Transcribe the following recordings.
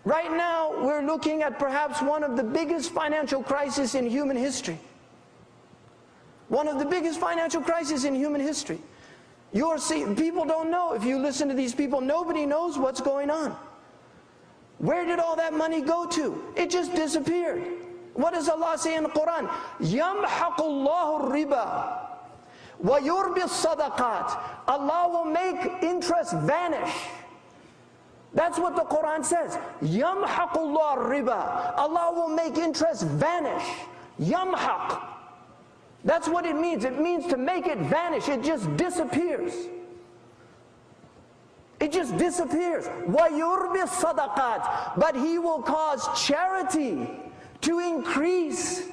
Right now, we're looking at perhaps one of the biggest financial crises in human history. One of the biggest financial crises in human history. People don't know. If you listen to these people, nobody knows what's going on. Where did all that money go to? It just disappeared. What does Allah say in the Quran? يَمْحَقُ اللَّهُ الرِّبَى وَيُرْبِي الصَّدَقَاتِ. Allah will make interest vanish. That's what the Quran says. يَمْحَقُ اللَّهُ الرِّبَى. Allah will make interest vanish. يَمْحَق. That's what it means. It means to make it vanish. It just disappears. It just disappears. وَيُرْبِي الصَّدَقَاتِ. But He will cause charity to increase.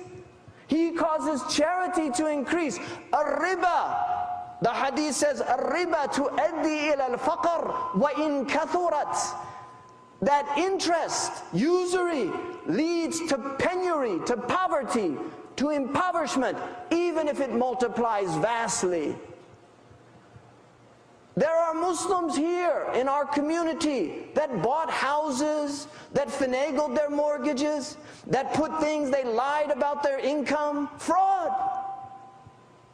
He causes charity to increase. الرِّبَى. The hadith says, الرِّبَى تُؤَدِّي إِلَى الْفَقْرِ وَإِن كَثُرَتْ. That interest, usury, leads to penury, to poverty, to impoverishment, even if it multiplies vastly. There are Muslims here in our community that bought houses, that finagled their mortgages, that put things, they lied about their income. Fraud.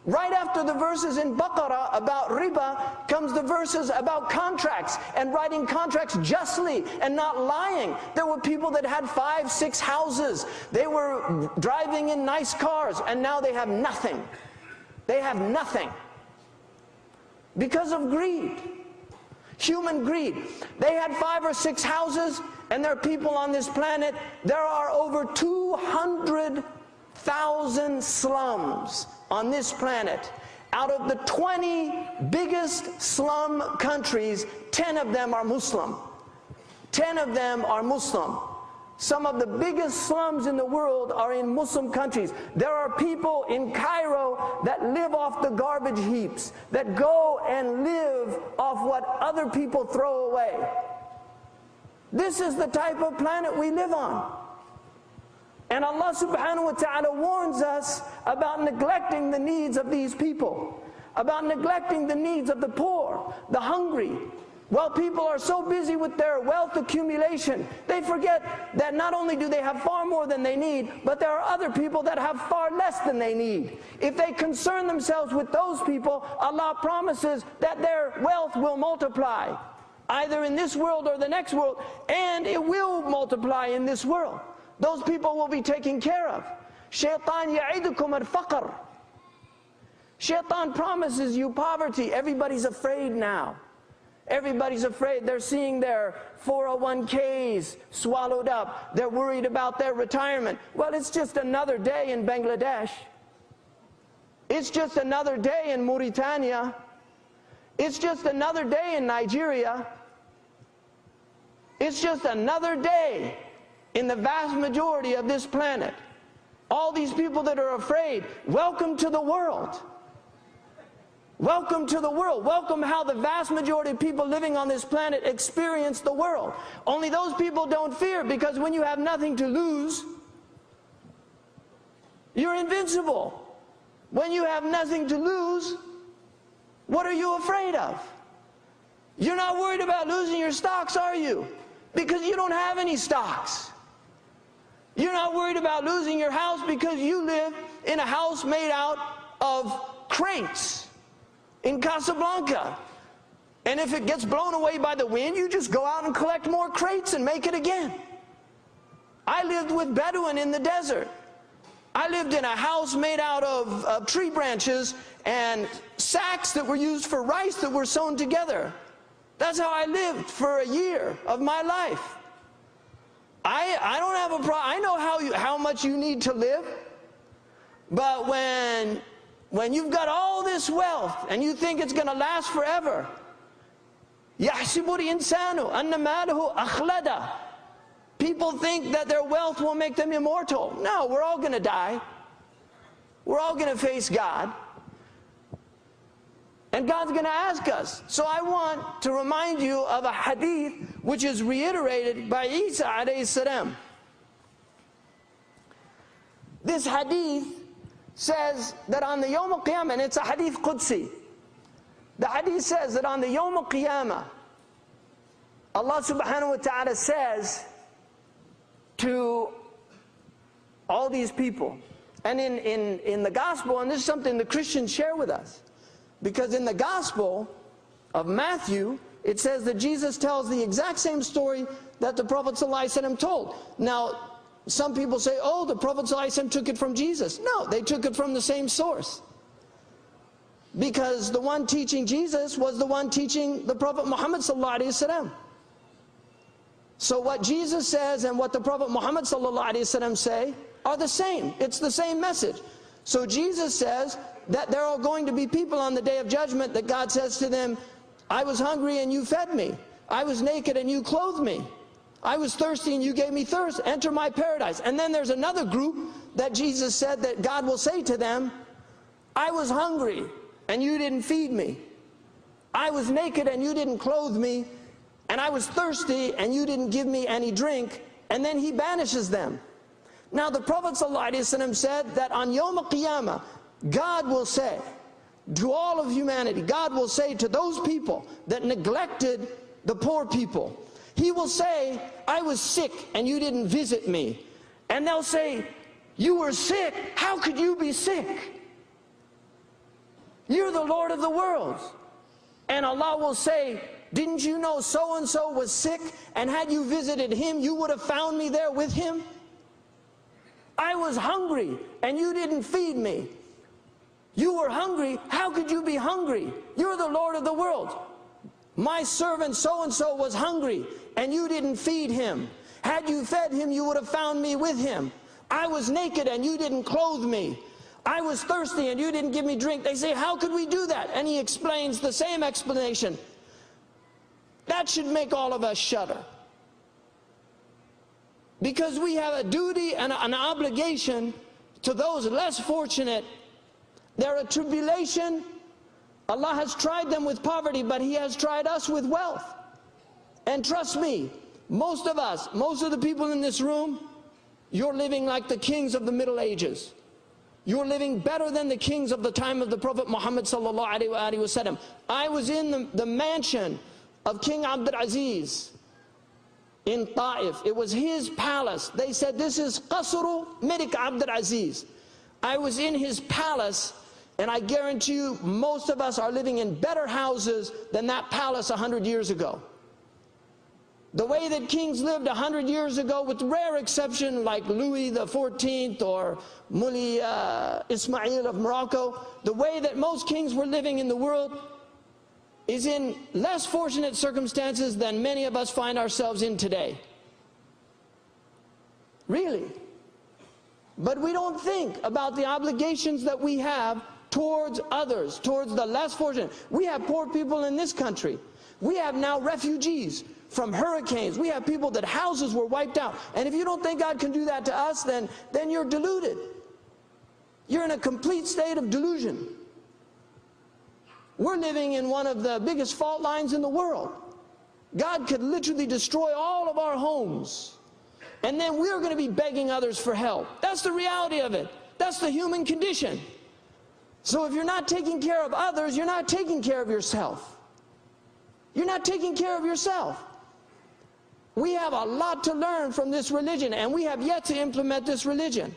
Right after the verses in Baqarah about riba comes the verses about contracts and writing contracts justly and not lying. There were people that had 5, 6 houses. They were driving in nice cars and now they have nothing. They have nothing. Because of greed. Human greed. They had 5 or 6 houses, and there are people on this planet. There are over 200,000 slums on this planet. Out of the 20 biggest slum countries, 10 of them are Muslim. 10 of them are Muslim. Some of the biggest slums in the world are in Muslim countries. There are people in Cairo that live off the garbage heaps, that go and live off what other people throw away. This is the type of planet we live on. And Allah subhanahu wa ta'ala warns us about neglecting the needs of these people, about neglecting the needs of the poor, the hungry. Well, people are so busy with their wealth accumulation, they forget that not only do they have far more than they need, but there are other people that have far less than they need. If they concern themselves with those people, Allah promises that their wealth will multiply, either in this world or the next world, and it will multiply in this world. Those people will be taken care of. Shaitan ya'idukum al-faqr. Shaitan promises you poverty. Everybody's afraid now. Everybody's afraid. They're seeing their 401ks swallowed up. They're worried about their retirement. Well, it's just another day in Bangladesh. It's just another day in Mauritania. It's just another day in Nigeria. It's just another day in the vast majority of this planet. All these people that are afraid, welcome to the world. Welcome to the world. Welcome how the vast majority of people living on this planet experience the world. Only those people don't fear, because when you have nothing to lose, you're invincible. When you have nothing to lose, what are you afraid of? You're not worried about losing your stocks, are you? Because you don't have any stocks. You're not worried about losing your house because you live in a house made out of crates in Casablanca. And if it gets blown away by the wind, you just go out and collect more crates and make it again. I lived with Bedouin in the desert. I lived in a house made out of tree branches and sacks that were used for rice that were sewn together. That's how I lived for a year of my life. I don't have a problem. I know how much you need to live. But when you've got all this wealth and you think it's going to last forever, يَحْسِبُ الْإِنسَانُ أَنَّ مَالَهُ أَخْلَدَ. People think that their wealth will make them immortal. No, we're all going to die. We're all going to face God. And God's going to ask us. So I want to remind you of a hadith which is reiterated by Isa alayhi salam. This hadith says that on the Yawm al-Qiyamah, and it's a hadith Qudsi. The hadith says that on the Yawm al-Qiyamah, Allah subhanahu wa ta'ala says to all these people. And in the gospel, and this is something the Christians share with us, because in the gospel of Matthew, it says that Jesus tells the exact same story that the Prophet ﷺ told. Now, some people say, oh, the Prophet ﷺ took it from Jesus. No, they took it from the same source. Because the one teaching Jesus was the one teaching the Prophet Muhammad ﷺ. So what Jesus says and what the Prophet Muhammad ﷺ say are the same. It's the same message. So Jesus says that there are going to be people on the day of judgment that God says to them, I was hungry and you fed me. I was naked and you clothed me. I was thirsty and you gave me thirst. Enter my paradise. And then there's another group that Jesus said that God will say to them, I was hungry and you didn't feed me. I was naked and you didn't clothe me. And I was thirsty and you didn't give me any drink. And then he banishes them. Now the Prophet ﷺ said that on Yawm al-Qiyamah, God will say to all of humanity, God will say to those people that neglected the poor people, He will say, I was sick and you didn't visit me. And they'll say, you were sick? How could you be sick? You're the Lord of the world. And Allah will say, didn't you know so-and-so was sick, and had you visited him, you would have found me there with him? I was hungry and you didn't feed me. You were hungry, how could you be hungry? You're the Lord of the world. My servant so-and-so was hungry and you didn't feed him. Had you fed him, you would have found me with him. I was naked and you didn't clothe me. I was thirsty and you didn't give me drink. They say, how could we do that? And he explains the same explanation. That should make all of us shudder. Because we have a duty and an obligation to those less fortunate. They're a tribulation. Allah has tried them with poverty, but He has tried us with wealth. And trust me, most of us, most of the people in this room, you're living like the kings of the Middle Ages. You're living better than the kings of the time of the Prophet Muhammad sallallahu alaihi wasallam. I was in the mansion of King Abdul Aziz in Ta'if. It was his palace. They said, this is Qasru Malik Abdul Aziz. I was in his palace, and I guarantee you most of us are living in better houses than that palace 100 years ago. The way that kings lived 100 years ago, with rare exception like Louis XIV or Mulli Ismail of Morocco, the way that most kings were living in the world is in less fortunate circumstances than many of us find ourselves in today. Really. But we don't think about the obligations that we have towards others, towards the less fortunate. We have poor people in this country. We have now refugees from hurricanes. We have people that houses were wiped out. And if you don't think God can do that to us, then you're deluded. You're in a complete state of delusion. We're living in one of the biggest fault lines in the world. God could literally destroy all of our homes. And then we're going to be begging others for help. That's the reality of it. That's the human condition. So if you're not taking care of others, you're not taking care of yourself. You're not taking care of yourself. We have a lot to learn from this religion, and we have yet to implement this religion.